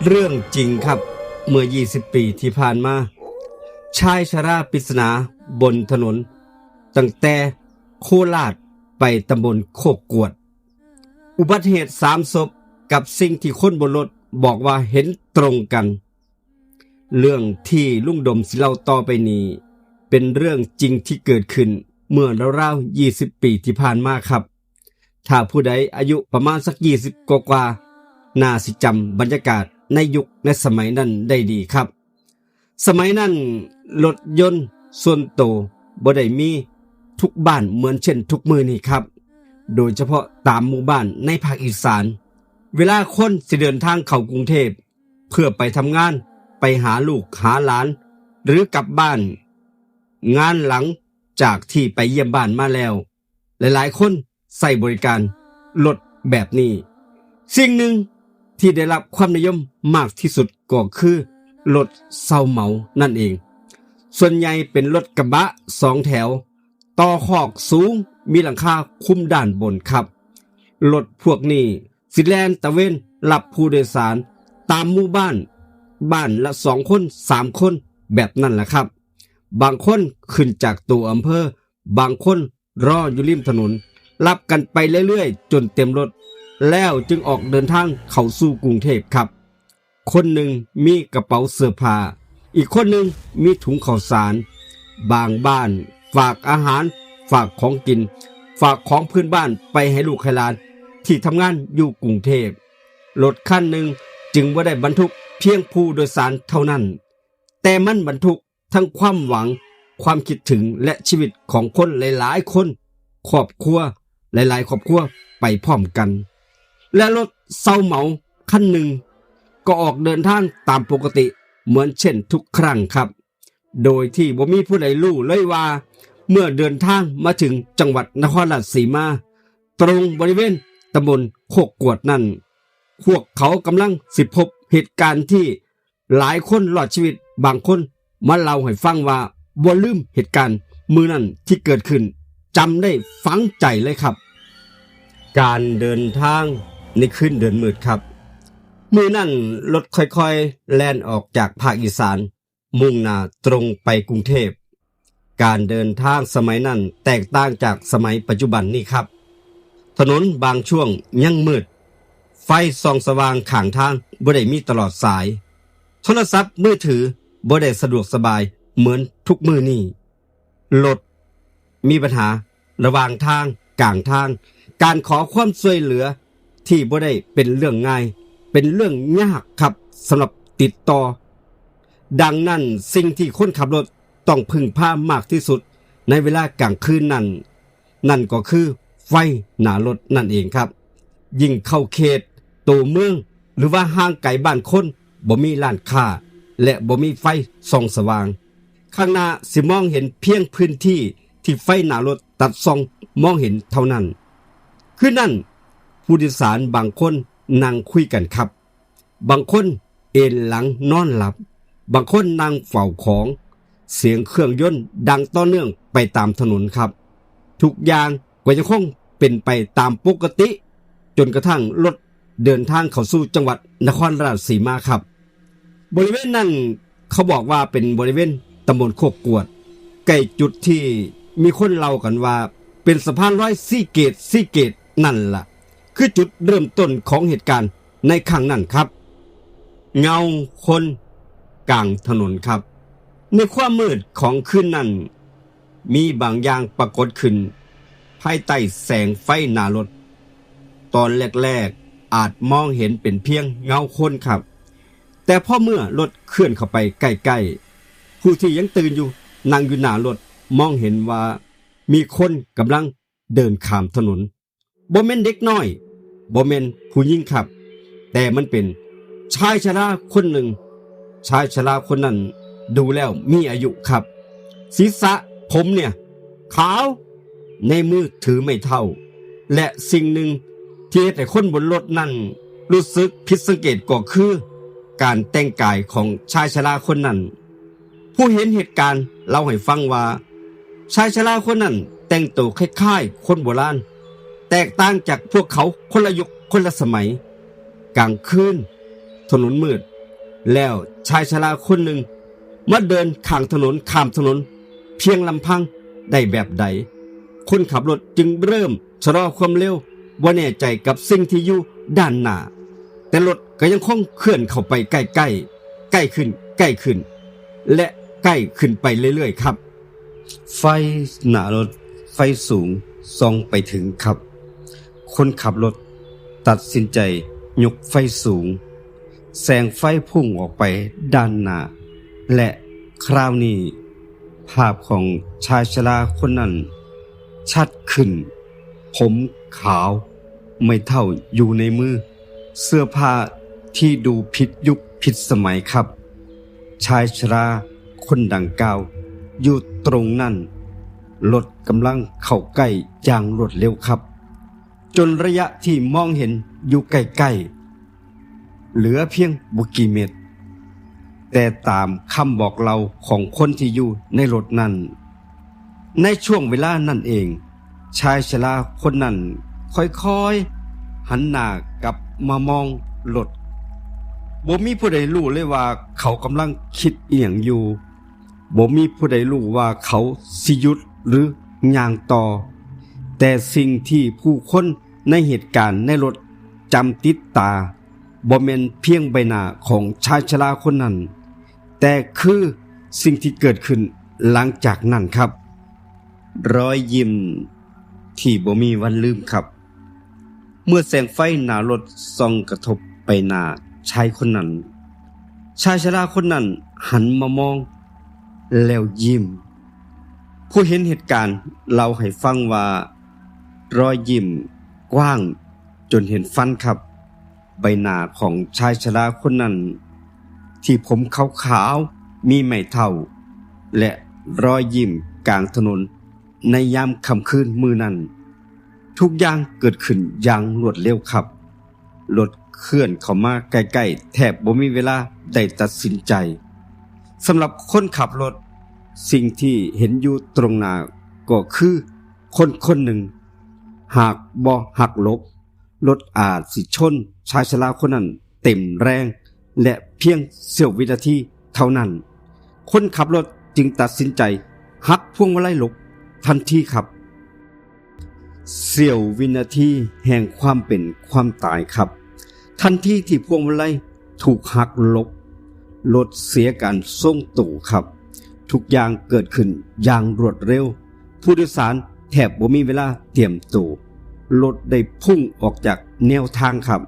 เรื่องจริงครับเมื่อ20ปีที่ผ่านมาชายชราปริศนาบนถนนตั้งแต่โคราชไปตำบลโคกกวดอุบัติเหตุ3 ศพกับสิ่งที่คนบนรถบอกว่าเห็นตรงกันเรื่องที่ลุงดมสิเล่าต่อไปนี้เป็นเรื่องจริงที่เกิดขึ้นเมื่อราวๆ20ปีที่ผ่านมาครับถ้าผู้ใดอายุประมาณสัก20กว่าน่าสิจำบรรยากาศในยุคในสมัยนั้นได้ดีครับสมัยนั้นรถยนต์ส่วนตัวบ่ได้มีทุกบ้านเหมือนเช่นทุกมือนี่ครับโดยเฉพาะตามหมู่บ้านในภาคอีสานเวลาคนสิเดินทางเข้ากรุงเทพเพื่อไปทำงานไปหาลูกหาหลานหรือกลับบ้านงานหลังจากที่ไปเยี่ยมบ้านมาแล้วหลายๆคนใส่บริการรถแบบนี้สิ่งหนึ่งที่ได้รับความนิยมมากที่สุดก็คือรถเช่าเหมานั่นเองส่วนใหญ่เป็นรถกระบะ2 แถวต่อคอกสูงมีหลังคาคุ้มด้านบนครับรถพวกนี้สิแล่นตะเวนรับผู้โดยสารตามหมู่บ้านละ2 คน3 คนแบบนั้นแหละครับบางคนขึ้นจากตัวอำเภอบางคนรออยู่ริมถนนรับกันไปเรื่อยๆจนเต็มรถแล้วจึงออกเดินทางเข้าสู่กรุงเทพครับคนหนึ่งมีกระเป๋าเสื้อผ้าอีกคนหนึ่งมีถุงข้าวสารบางบ้านฝากอาหารฝากของกินฝากของพื้นบ้านไปให้ลูกให้หลานที่ทำงานอยู่กรุงเทพรถคันหนึ่งจึงบ่ได้บรรทุกเพียงผู้โดยสารเท่านั้นแต่มันบรรทุกทั้งความหวังความคิดถึงและชีวิตของคนหลายๆคนครอบครัวหลายๆครอบครัวไปพร้อมกันและรถเช่าเหมาคันหนึ่งก็ออกเดินทางตามปกติเหมือนเช่นทุกครั้งครับโดยที่บ่มีผู้ใดรู้เลยว่าเมื่อเดินทางมาถึงจังหวัดนครราชสีมาตรงบริเวณตำบลโคกกวดนั้นพวกเขากำลังสิพบเหตุการณ์ที่หลายคนรอดชีวิตบางคนมาเล่าให้ฟังว่าบ่ลืมเหตุการณ์มื้อนั้นที่เกิดขึ้นจำได้ฝังใจเลยครับการเดินทางในคืนเดือนมืดครับมื้อนั้นรถค่อยๆแล่นออกจากภาคอีสานมุ่งหน้าตรงไปกรุงเทพการเดินทางสมัยนั้นแตกต่างจากสมัยปัจจุบันนี่ครับถนนบางช่วงยังมืดไฟส่องสว่างข้างทางบ่ได้มีตลอดสายโทรศัพท์มือถือบ่ได้สะดวกสบายเหมือนทุกมื้อนี้รถมีปัญหาระหว่างทางกลางทางการขอความช่วยเหลือที่บ่ได้เป็นเรื่องง่ายเป็นเรื่องยากครับสำหรับติดต่อดังนั้นสิ่งที่คนขับรถต้องพึ่งพามากที่สุดในเวลากลางคืนนั่นก็คือไฟหน้ารถนั่นเองครับยิ่งเข้าเขตตัวเมืองหรือว่าห่างไกลบ้านคนบ่มีร้านค้าและบ่มีไฟส่องสว่างข้างหน้าสิมองเห็นเพียงพื้นที่ที่ไฟหน้ารถตัดส่องมองเห็นเท่านั้นคือนั่นผู้โดยสารบางคนนั่งคุยกันครับบางคนเอนหลังนอนหลับบางคนนั่งเฝ้าของเสียงเครื่องยนต์ดังต่อเนื่องไปตามถนนครับทุกอย่างก็ยังคงเป็นไปตามปกติจนกระทั่งรถเดินทางเข้าสู่จังหวัดนครราชสีมาครับบริเวณนั้นเขาบอกว่าเป็นบริเวณตำบลโคกกวดใกล้จุดที่มีคนเล่ากันว่าเป็นสะพานลอยซีเกตนั่นล่ะคือจุดเริ่มต้นของเหตุการณ์ในครั้งนั้นครับเงาคนกลางถนนครับในความมืดของคืนนั้นมีบางอย่างปรากฏขึ้นภายใต้แสงไฟหน้ารถตอนแรกๆอาจมองเห็นเป็นเพียงเงาคนครับแต่พอเมื่อรถเคลื่อนเข้าไปใกล้ๆผู้ที่ยังตื่นอยู่นั่งอยู่หน้ารถมองเห็นว่ามีคนกำลังเดินข้ามถนนบ่แม่นเด็กน้อยบ่แม่นผู้หญิงครับแต่มันเป็นชายชราคนหนึ่งชายชราคนนั้นดูแล้วมีอายุครับศีรษะผมเนี่ยขาวในมือถือไม่เท่าและสิ่งหนึ่งที่แต่คนบนรถนั้นรู้สึกผิดสังเกตก็คือการแต่งกายของชายชราคนนั้นผู้เห็นเหตุการณ์เล่าให้ฟังว่าชายชราคนนั้นแต่งตัวคล้ายๆคนโบราณแตกต่างจากพวกเขาคนละยุคคนละสมัยกลางคืน ถนนมืดแล้วชายชราคนหนึ่งมาเดินข้างถนนข้ามถนนเพียงลำพังได้แบบใดคนขับรถจึงเริ่มชะลอความเร็วว่าแน่ใจกับสิ่งที่อยู่ด้านหน้าแต่รถก็ยังคงเคลื่อนเข้าไปใกล้ๆใกล้ขึ้นใกล้ขึ้นและใกล้ขึ้นไปเรื่อยๆครับไฟหน้ารถไฟสูงส่องไปถึงครับคนขับรถตัดสินใจยกไฟสูงแสงไฟพุ่งออกไปด้านหน้าและคราวนี้ภาพของชายชราคนนั้นชัดขึ้นผมขาวไม่เท่าอยู่ในมือเสื้อผ้าที่ดูผิดยุคผิดสมัยครับชายชราคนดังกล่าวอยู่ตรงนั้นรถกำลังเข้าใกล้อย่างรวดเร็วครับจนระยะที่มองเห็นอยู่ใกล้ๆเหลือเพียงบุกี่เมตรแต่ตามคำบอกเล่าของคนที่อยู่ในรถนั้นในช่วงเวลานั้นเองชายชราคนนั้นค่อยๆหันหน้ากลับมามองรถบ่มีผู้ใดรู้เลยว่าเขากำลังคิดเอียงอยู่บ่มีผู้ใดรู้ว่าเขาสิหยุดหรือย่างต่อแต่สิ่งที่ผู้คนในเหตุการณ์ในรถจำติดตาบ่แม่นเพียงใบหน้าของชายชราคนนั้นแต่คือสิ่งที่เกิดขึ้นหลังจากนั้นครับรอยยิ้มที่บ่มีวันลืมครับเมื่อแสงไฟหน้ารถส่องกระทบไปหน้าชายคนนั้นชายชราคนนั้นหันมามองแล้วยิ้มผู้เห็นเหตุการณ์เล่าให้ฟังว่ารอยยิ้มกว้างจนเห็นฟันครับใบหน้าของชายชราคนนั้นที่ผมขาวๆมีไม่เท่าและรอยยิ้มกลางถนนในยามค่ำคืนมื้อนั้นทุกอย่างเกิดขึ้นอย่างรวดเร็วครับรถเคลื่อนเข้ามาใกล้ๆแทบบ่มีเวลาได้ตัดสินใจสำหรับคนขับรถสิ่งที่เห็นอยู่ตรงหน้าก็คือคนคนหนึ่งหากบ่หักหลบรถอาจสิชนชายชราคนนั้นเต็มแรงและเพียงเสี้ยววินาทีเท่านั้นคนขับรถจึงตัดสินใจหักพวงมาลัยหลบทันทีครับเสี้ยววินาทีแห่งความเป็นความตายครับทันทีที่พวงมาลัยถูกหักหลบรถเสียการทรงตัวครับทุกอย่างเกิดขึ้นอย่างรวดเร็วผู้โดยสารแทบบ่มีเวลาเตรียมตัวรถได้พุ่งออกจากแนวทางครับ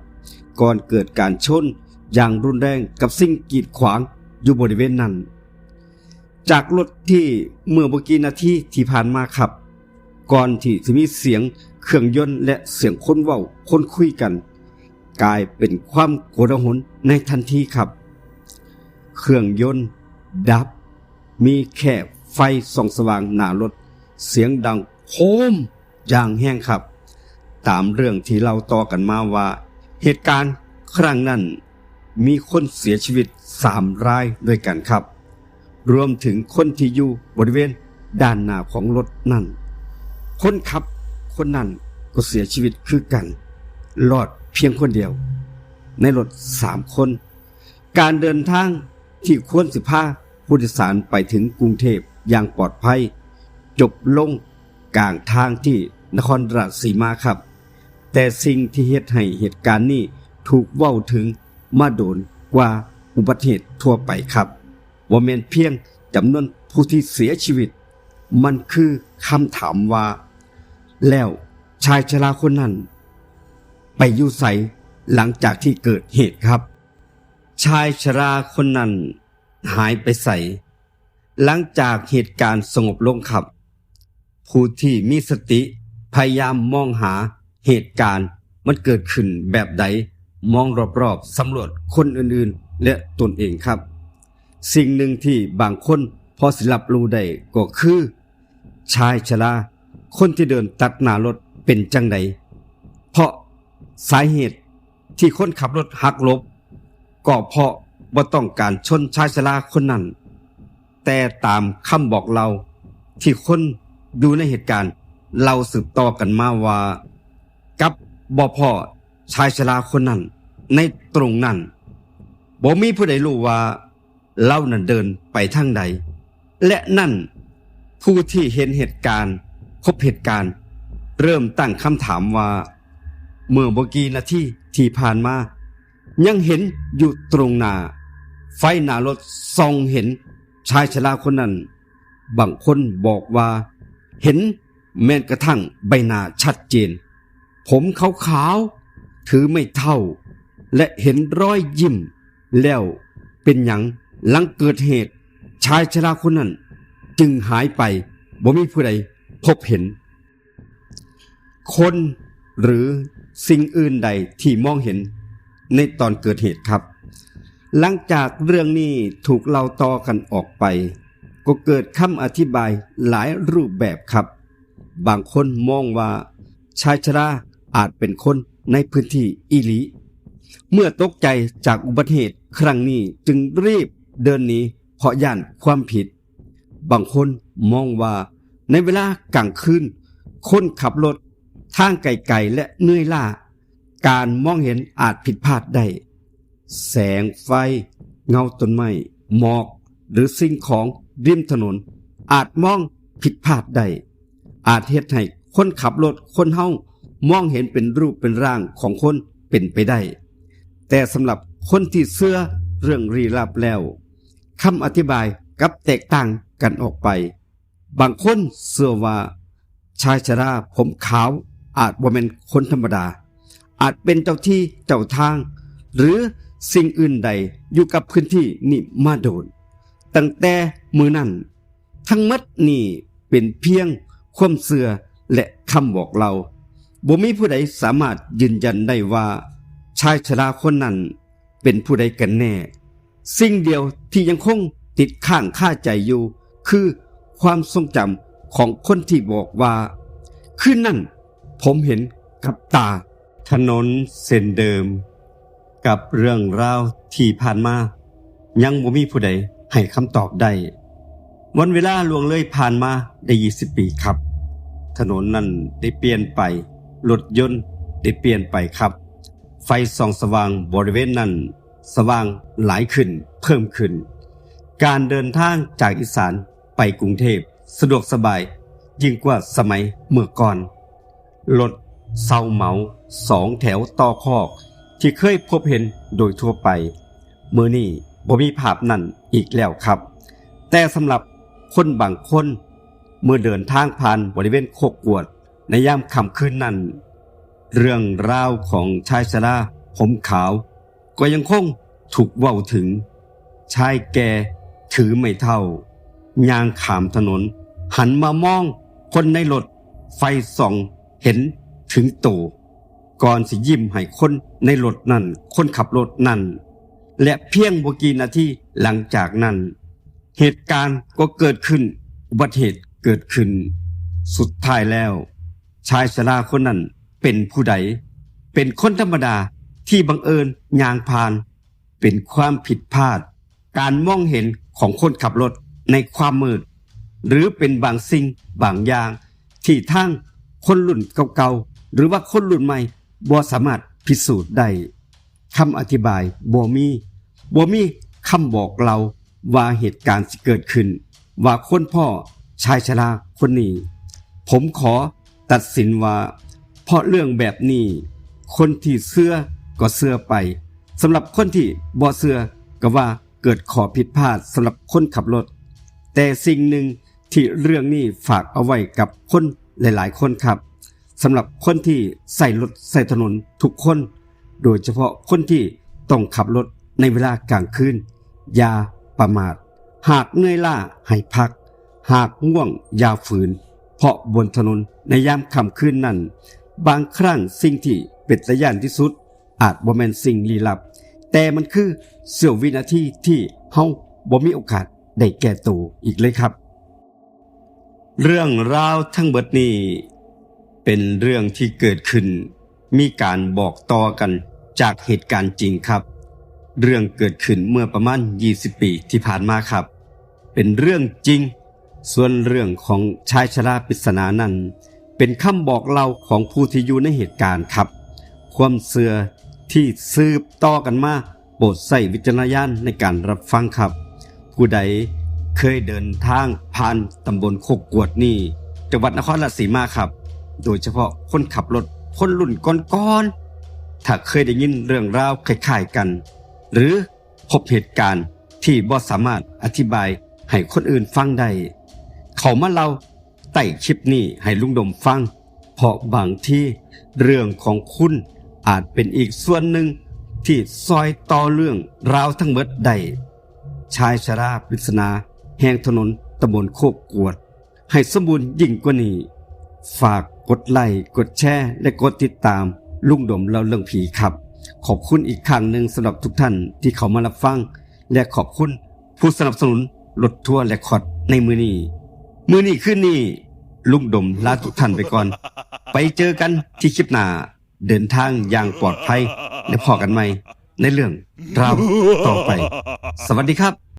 ก่อนเกิดการชนอย่างรุนแรงกับสิ่งกีดขวางอยู่บริเวณนั้นจากรถที่เมื่อกี้นาทีที่ผ่านมาครับก่อนที่จะมีเสียงเครื่องยนต์และเสียงคนเว้าคนคุยกันกลายเป็นความโกลาหลในทันทีครับเครื่องยนต์ดับมีแค่ไฟส่องสว่างหน้ารถเสียงดังโคมอย่างแห้งครับตามเรื่องที่เราต่อกันมาว่าเหตุการณ์ครั้งนั้นมีคนเสียชีวิต3 รายด้วยกันครับรวมถึงคนที่อยู่บริเวณด้านหน้าของรถนั้นคนขับคนนั้นก็เสียชีวิตคือกันรอดเพียงคนเดียวในรถ3 คนการเดินทางที่ควรสิพาผู้โดยสารไปถึงกรุงเทพอย่างปลอดภัยจบลงกลางทางที่นครราชสีมาครับแต่สิ่งที่เฮ็ดให้เหตุการณ์นี้ถูกเว้าถึงมาโดนกว่าอุบัติเหตุทั่วไปครับว่าแม่นเพียงจำนวนผู้ที่เสียชีวิตมันคือคำถามว่าแล้วชายชราคนนั้นไปอยู่ไสหลังจากที่เกิดเหตุครับชายชราคนนั้นหายไปไสหลังจากเหตุการณ์สงบลงครับผู้ที่มีสติพยายามมองหาเหตุการณ์มันเกิดขึ้นแบบใดมองรอบๆสำรวจคนอื่นๆและตนเองครับสิ่งหนึ่งที่บางคนพอสิรับรู้ได้ก็คือชายชราคนที่เดินตัดหน้ารถเป็นจังใดเพราะสาเหตุที่คนขับรถหักหลบก็เพราะบ่ต้องการชนชายชราคนนั้นแต่ตามคำบอกเราที่คนดูในเหตุการณ์เราสืบต่อกันมาว่ากับบ่พอชายชราคนนั้นในตรงนั้น บ่มีผู้ใดรู้ว่าเล่านั้นเดินไปทางใดและนั่นผู้ที่เห็นเหตุการณ์พบเหตุการณ์เริ่มตั้งคำถามว่าเมื่อบ่กี่นาทีที่ผ่านมายังเห็นอยู่ตรงหน้าไฟหน้ารถส่องเห็นชายชราคนนั้นบางคนบอกว่าเห็นแม้กระทั่งใบหน้าชัดเจนผมขาวๆถือไม่เท่าและเห็นรอยยิ้มแล้วเป็นหยังหลังเกิดเหตุชายชราคนนั้นจึงหายไปบ่มีผู้ใดพบเห็นคนหรือสิ่งอื่นใดที่มองเห็นในตอนเกิดเหตุครับหลังจากเรื่องนี้ถูกเล่าต่อกันออกไปก็เกิดคำอธิบายหลายรูปแบบครับบางคนมองว่าชายชราอาจเป็นคนในพื้นที่อีหลีเมื่อตกใจจากอุบัติเหตุครั้งนี้จึงรีบเดินหนีเพราะย่านความผิดบางคนมองว่าในเวลากลางคืนคนขับรถทางไกลๆและเหนื่อยล้าการมองเห็นอาจผิดพลาดได้แสงไฟเงาต้นไม้หมอกหรือสิ่งของริมถนนอาจมองผิดพลาดได้อาจเฮ็ดให้คนขับรถคนเฮามองเห็นเป็นรูปเป็นร่างของคนเป็นไปได้แต่สำหรับคนที่เชื่อเรื่องลี้ลับแล้วคำอธิบายกับแตกต่างกันออกไปบางคนเชื่อว่าชายชราผมขาวอาจบ่แม่นคนธรรมดาอาจเป็นเจ้าที่เจ้าทางหรือสิ่งอื่นใดอยู่กับพื้นที่นี่มาโดนตั้งแต่มือนั้นทั้งหมดนี่เป็นเพียงความเชื่อและคำบอกเล่าบ่มีผู้ใดสามารถยืนยันได้ว่าชายชราคนนั้นเป็นผู้ใดกันแน่สิ่งเดียวที่ยังคงติดข้างคาใจอยู่คือความทรงจำของคนที่บอกว่าคืนนั้นผมเห็นกับตาถนนเส้นเดิมกับเรื่องราวที่ผ่านมายังบ่มีผู้ใดให้คำตอบได้วันเวลาล่วงเลยผ่านมาได้20 ปีครับถนนนั้นได้เปลี่ยนไปรถยนต์ได้เปลี่ยนไปครับไฟส่องสว่างบริเวณนั้นสว่างหลายขึ้นเพิ่มขึ้นการเดินทางจากอีสานไปกรุงเทพสะดวกสบายยิ่งกว่าสมัยเมื่อก่อนรถเซาเหมา2 แถวต่อคอกที่เคยพบเห็นโดยทั่วไปมื้อนี้บ่มีภาพนั้นอีกแล้วครับแต่สำหรับคนบางคนเมื่อเดินทางผ่านบริเวณโคกกวดในยามค่ำคืนนั้นเรื่องราวของชายชราผมขาวก็ยังคงถูกเว้าถึงชายแก่ถือไม่เท่าย่างข้ามถนนหันมามองคนในรถไฟส่องเห็นถึงตัวก่อนสิยิ้มให้คนในรถนั่นคนขับรถนั่นและเพียงบ่กี่นาทีหลังจากนั้นเหตุการณ์ก็เกิดขึ้นอุบัติเหตุเกิดขึ้นสุดท้ายแล้วชายชราคนนั้นเป็นผู้ใดเป็นคนธรรมดาที่บังเอิญย่างผ่านเป็นความผิดพลาดการมองเห็นของคนขับรถในความมืดหรือเป็นบางสิ่งบางอย่างที่ทั้งคนรุ่นเก่าๆหรือว่าคนรุ่นใหม่บ่สามารถพิสูจน์ได้คำอธิบายบ่มีคำบอกเราว่าเหตุการณ์ที่เกิดขึ้นว่าคนพ่อชายชราคนนี้ผมขอตัดสินว่าเพราะเรื่องแบบนี้คนที่เชื่อก็เชื่อไปสำหรับคนที่บ่เชื่อก็ว่าเกิดข้อผิดพลาดสำหรับคนขับรถแต่สิ่งหนึ่งที่เรื่องนี้ฝากเอาไว้กับคนหลายๆคนครับสำหรับคนที่ใส่รถใส่ถนนทุกคนโดยเฉพาะคนที่ต้องขับรถในเวลากลางคืนอย่าประมาทหากเหนื่อยล้าให้พักหากง่วงอย่าฝืนเพราะบนถนนในยามค่ำคืนนั้นบางครั้งสิ่งที่เป็นตาย้านที่สุดอาจบ่แม่นสิ่งลี้ลับแต่มันคือเสี้ยววินาทีที่เฮาบ่มีโอกาสได้แก้ตัวอีกเลยครับเรื่องราวทั้งเบิดนี้เป็นเรื่องที่เกิดขึ้นมีการบอกต่อกันจากเหตุการณ์จริงครับเรื่องเกิดขึ้นเมื่อประมาณ20 ปีที่ผ่านมาครับเป็นเรื่องจริงส่วนเรื่องของชายชราปริศนานั้นเป็นคำบอกเล่าของผู้ที่อยู่ในเหตุการณ์ครับความเชื่อที่สืบต่อกันมา โปรดใส่วิจารณญาณในการรับฟังครับผู้ใดเคยเดินทางผ่านตำบลโคกกวดนี่จังหวัดนครราชสีมาครับโดยเฉพาะคนขับรถคนรุ่นก่อนๆถ้าเคยได้ยินเรื่องราวคล้ายๆกันหรือพบเหตุการณ์ที่บ่สามารถอธิบายให้คนอื่นฟังได้เขามาเล่าใต้คลิปนี้ให้ลุงดมฟังเพราะบางที่เรื่องของคุณอาจเป็นอีกส่วนหนึ่งที่ซอยต่อเรื่องราวทั้งหมดได้ชายชราปริศนาแห่งถนนตำบลโคกกวดให้สมบูรณ์ยิ่งกว่านี้ฝากกดไลค์กดแชร์และกดติดตามลุงดมเล่าเรื่องผีครับขอบคุณอีกครั้งหนึ่งสำหรับทุกท่านที่เข้ามารับฟังและขอบคุณผู้สนับสนุนรถทัวร์และคอร์ดในมื้อนี้คืนนี้ลุงดมลาทุกท่านไปก่อนไปเจอกันที่คลิปหน้าเดินทางอย่างปลอดภัยและพอกันใหม่ในเรื่องราวต่อไปสวัสดีครับ